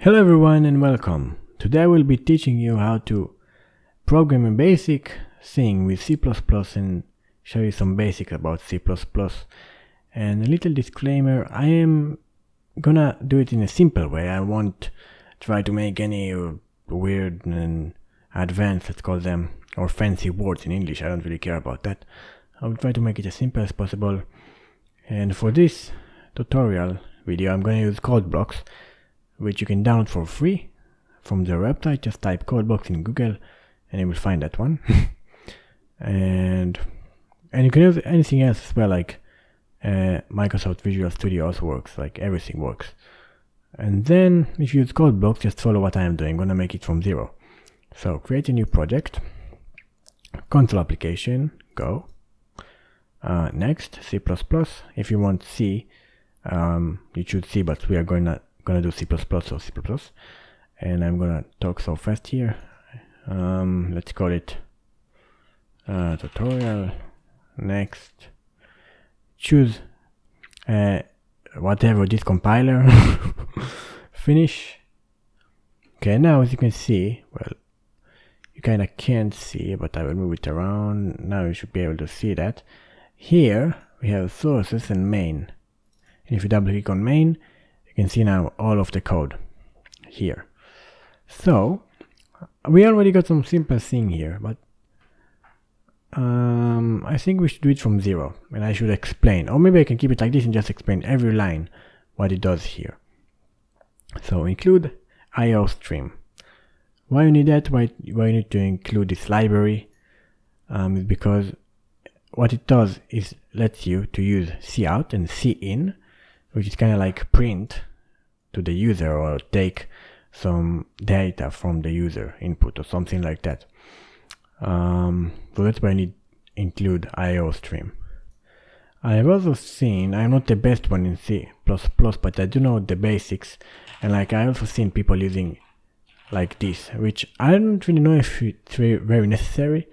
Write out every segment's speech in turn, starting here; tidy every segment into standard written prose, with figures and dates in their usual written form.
Hello everyone and welcome. Today I will be teaching you how to program a basic thing with C++ and show you some basics about C++. And a little disclaimer, I am gonna do it in a simple way. I won't try to make any weird and advanced, let's call them, or fancy words in English. I don't really care about that. I will try to make it as simple as possible. And for this tutorial video I'm gonna use code blocks, which you can download for free from their website. Just type codebox in Google and you will find that one. and you can use anything else as well, like Microsoft Visual Studio also works, like everything works. And then if you use code blocks, just follow what I am doing. I'm gonna make it from zero. So create a new project, console application, go. Next, C++. If you want C, you choose C, but we are gonna do C++, so C++, and I'm gonna talk so fast here. Let's call it tutorial. Next, choose whatever this compiler. Finish. Okay, now as you can see, well, you kind of can't see, but I will move it around. Now you should be able to see that. Here we have sources and main, and if you double click on main, you can see now all of the code here. So we already got some simple thing here, but I think we should do it from zero, and I should explain, or maybe I can keep it like this and just explain every line what it does here. So include Iostream. Why you need that? Why you need to include this library? Is because what it does is lets you to use cout and cin, which is kind of like print to the user or take some data from the user input or something like that. So that's why I need include Iostream. I have also seen, I'm not the best one in C++, but I do know the basics, and like I also seen people using like this, which I don't really know if it's very necessary,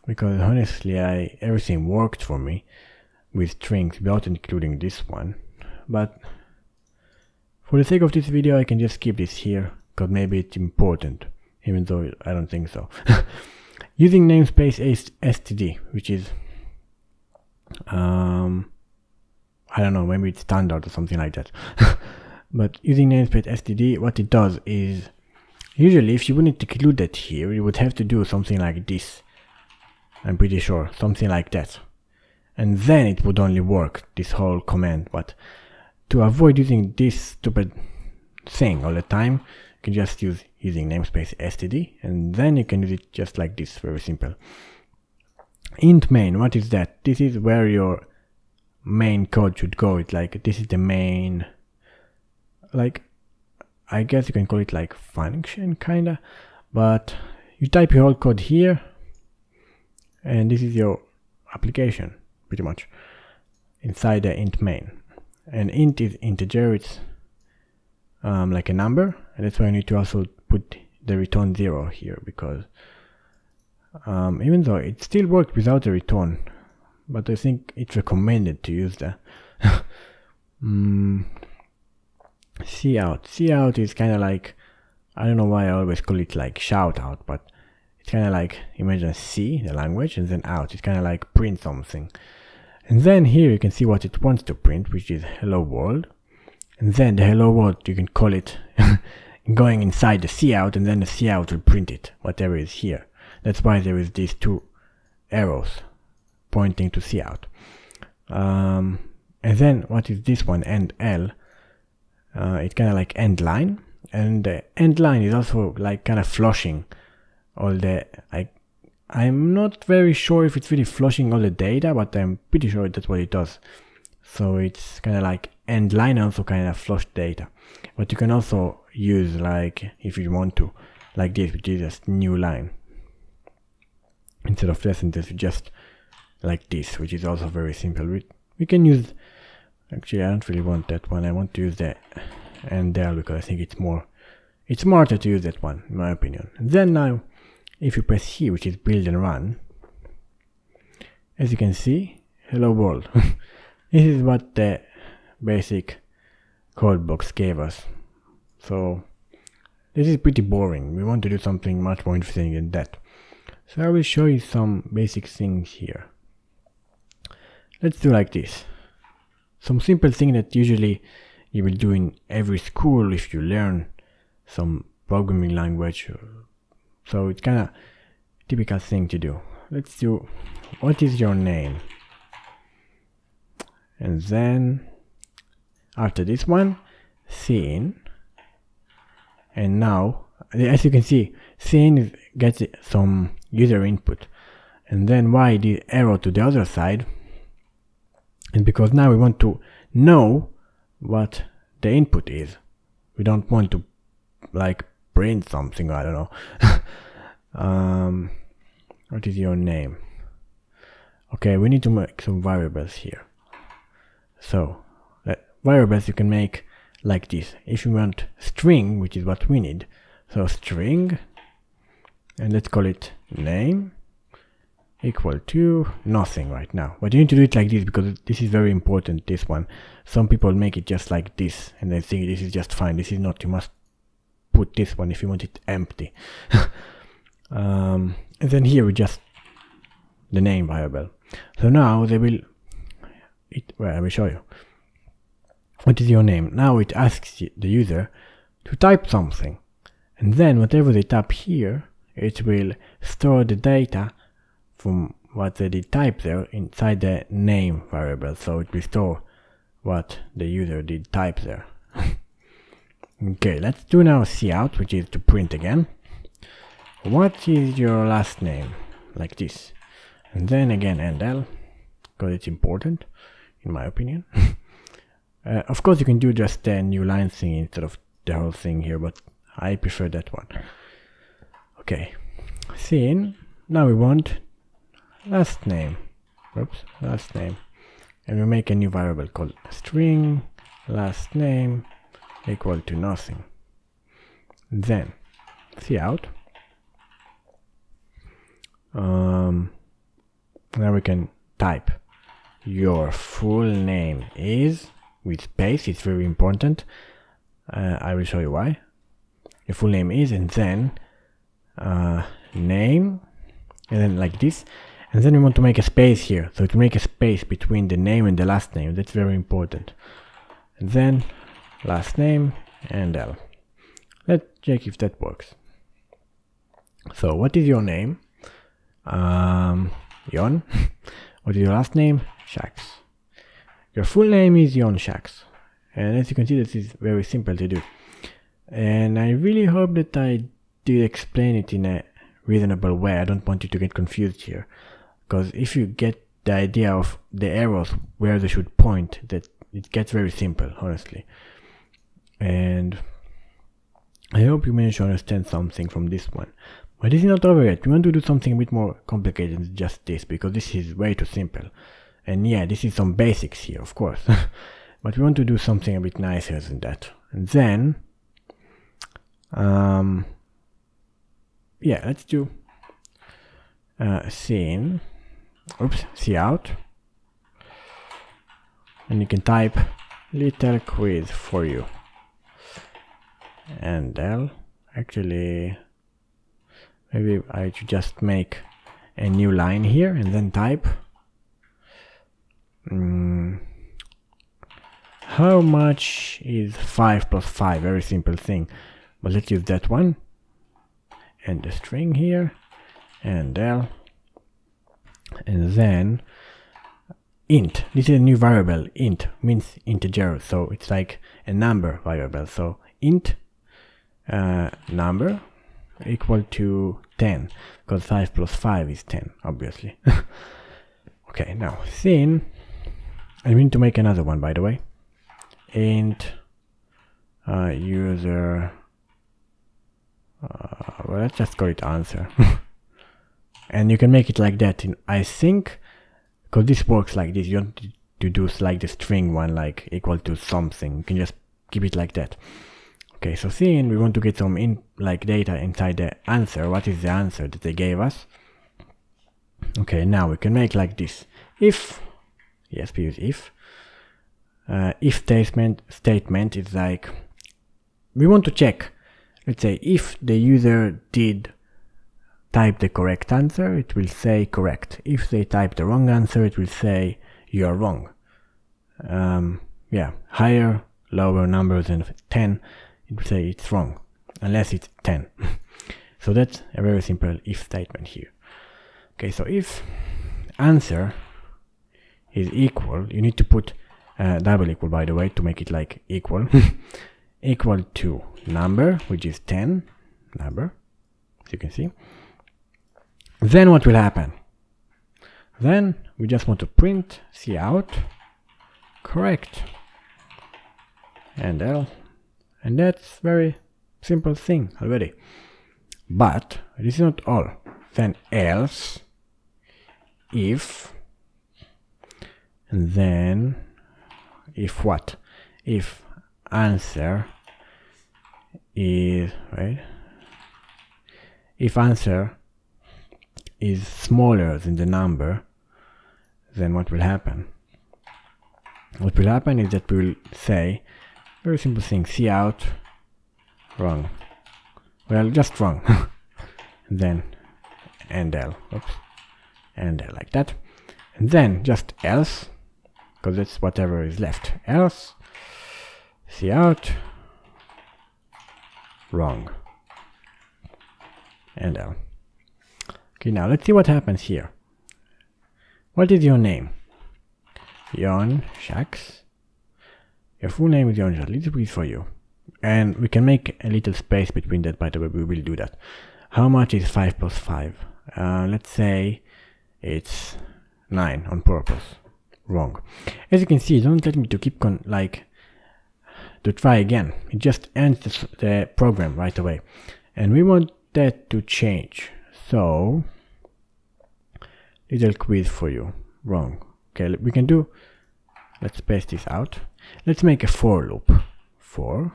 because honestly everything worked for me with strings without including this one. But for the sake of this video I can just skip this here, because maybe it's important, even though I don't think so. Using namespace std, which is I don't know, maybe it's standard or something like that. But using namespace std, what it does is, usually if you wouldn't include that here, you would have to do something like this. I'm pretty sure, something like that. And then it would only work, this whole command. But to avoid using this stupid thing all the time, you can just use using namespace std, and then you can use it just like this, very simple. Int main, what is that? This is where your main code should go. It's like, this is the main, like, I guess you can call it like function kinda, but you type your whole code here, and this is your application, pretty much, inside the int main. And int is integer, it's like a number, and that's why I need to also put the return 0 here, because even though it still worked without the return, but I think it's recommended to use the cout. Cout is kind of like, I don't know why I always call it like shout out, but it's kind of like, imagine C, the language, and then out. It's kind of like print something. And then here you can see what it wants to print, which is hello world. And then the hello world, you can call it going inside the cout, and then the cout will print it, whatever is here. That's why there is these two arrows pointing to cout. And then what is this one, end L? It's kind of like end line, and the end line is also like kind of flushing all the, I'm not very sure if it's really flushing all the data, but I'm pretty sure that's what it does. So it's kind of like end line, also kind of flush data. But you can also use, like, if you want to, like this, which is just new line. Instead of this, and this, just like this, which is also very simple. We can use, actually I don't really want that one. I want to use the end there, because I think it's smarter to use that one, in my opinion. And then now, if you press here, which is build and run, as you can see, hello world. This is what the basic code box gave us. So this is pretty boring. We want to do something much more interesting than that. So I will show you some basic things here. Let's do like this. Some simple thing that usually you will do in every school if you learn some programming language. So it's kind of typical thing to do. Let's do, what is your name? And then after this one, scene. And now, as you can see, scene gets some user input. And then why the arrow to the other side? And because now we want to know what the input is. We don't want to like print something, I don't know. What is your name? Okay, we need to make some variables here. So variables you can make like this. If you want string, which is what we need, so string, and let's call it name equal to nothing right now. But you need to do it like this because this is very important, this one. Some people make it just like this and they think this is just fine. This is not, you must put this one if you want it empty. And then here we just the name variable. So now they will, I will show you. What is your name? Now it asks the user to type something. And then whatever they type here, it will store the data from what they did type there inside the name variable. So it will store what the user did type there. Okay, let's do now cout, which is to print again. What is your last name? Like this. And then again endl, because it's important, in my opinion. Of course you can do just the new line thing instead of the whole thing here, but I prefer that one. Okay, scene. Now we want last name. Oops, last name. And we make a new variable called string last name equal to nothing. Then cout. Now we can type your full name is with space. It's very important. I will show you why. Your full name is, and then name, and then like this. And then we want to make a space here. So to make a space between the name and the last name, that's very important. And then last name and L. Let's check if that works. So what is your name? Jon. What is your last name? Shax. Your full name is Jon Shax. And as you can see, this is very simple to do. And I really hope that I did explain it in a reasonable way. I don't want you to get confused here. Because if you get the idea of the arrows, where they should point, that it gets very simple, honestly. And I hope you managed to understand something from this one. But this is not over yet. We want to do something a bit more complicated than just this, because this is way too simple. And yeah, this is some basics here, of course. But we want to do something a bit nicer than that. And then, yeah, let's do scene, cout. And you can type little quiz for you. And L, actually, maybe I should just make a new line here and then type how much is 5 plus 5? Very simple thing, but let's use that one. And the string here, and L, and then int. This is a new variable. Int means integer, so it's like a number variable. So int number equal to 10, because 5 plus 5 is 10, obviously. Okay, now scene. I need to make another one, by the way. Int user, well, let's just call it answer. And you can make it like that in, I think, because this works like this. You don't need to do like the string one, like equal to something. You can just keep it like that. Okay, so scene, we want to get some like data inside the answer. What is the answer that they gave us? Okay, now we can make like this. If, yes, we use if. If statement is like, we want to check let's say if the user did type the correct answer, it will say correct. If they type the wrong answer, it will say you are wrong. Yeah, higher, lower numbers than 10, it will say it's wrong, unless it's 10. So that's a very simple if statement here. Okay, so if answer is equal, you need to put double equal, by the way, to make it like equal. Equal to number, which is 10, number, as you can see. Then what will happen? Then we just want to print cout correct and L, and that's very simple thing already. But this is not all. Then else, if, and then if what? If answer is, right? If answer is smaller than the number, then what will happen? What will happen is that we will say, very simple thing, cout wrong. Well, just wrong. And then and L, oops, and L like that. And then just else, because that's whatever is left. Else, cout wrong, and L. Okay, now let's see what happens here. What is your name? Jon Shax. Your full name is Jon Shax. Little bit for you. And we can make a little space between that, by the way, we will do that. How much is 5 plus 5? Let's say it's 9 on purpose. Wrong. As you can see, don't let me to keep to try again. It just ends the program right away. And we want that to change. So, little quiz for you. Wrong. Okay, we can do, let's space this out. Let's make a for loop. For.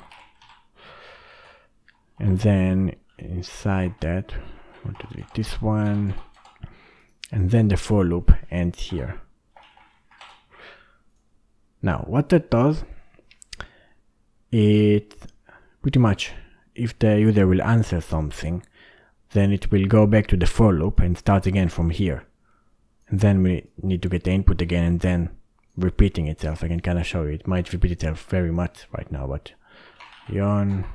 And then inside that, I want to delete this one. And then the for loop ends here. Now, what that does, it pretty much, if the user will answer something, then it will go back to the for loop and start again from here. And then we need to get the input again and then repeating itself. I can kind of show you. It might repeat itself very much right now, but Jon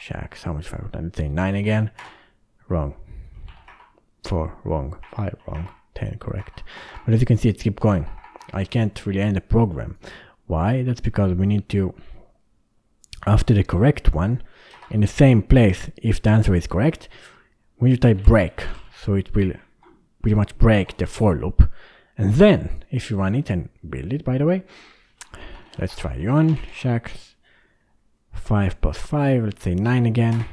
Shax, how much 5? Let's say 9 again. Wrong. 4 wrong. 5 wrong. 10 correct. But as you can see, it keeps going. I can't really end the program. Why? That's because we need to, after the correct one, in the same place, if the answer is correct, we need to type break. So it will pretty much break the for loop. And then, if you run it and build it, by the way, let's try Jon Shax, 5 plus 5, let's say 9 again.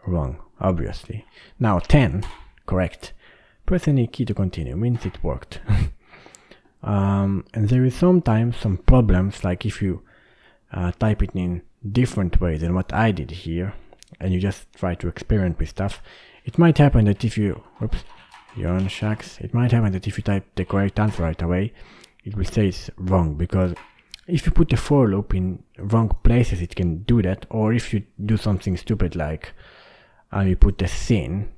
Wrong, obviously. Now 10, correct. Press any key to continue, means it worked. And there is sometimes some problems, like if you type it in different ways than what I did here, and you just try to experiment with stuff, it might happen that if you, oops, Jon Shax, it might happen that if you type the correct answer right away, it will say it's wrong, because if you put the for loop in wrong places, it can do that, or if you do something stupid like you put the sin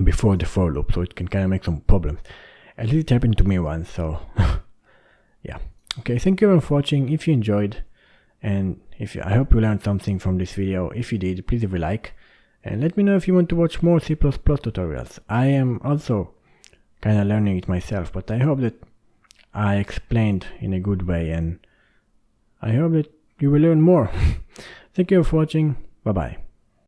before the for loop, so it can kind of make some problems. At least it happened to me once, so yeah. Okay, thank you everyone for watching. If you enjoyed, and I hope you learned something from this video. If you did, please leave a like, and let me know if you want to watch more C++ tutorials. I am also kind of learning it myself, but I hope that I explained in a good way, and I hope that you will learn more. Thank you for watching. Bye bye.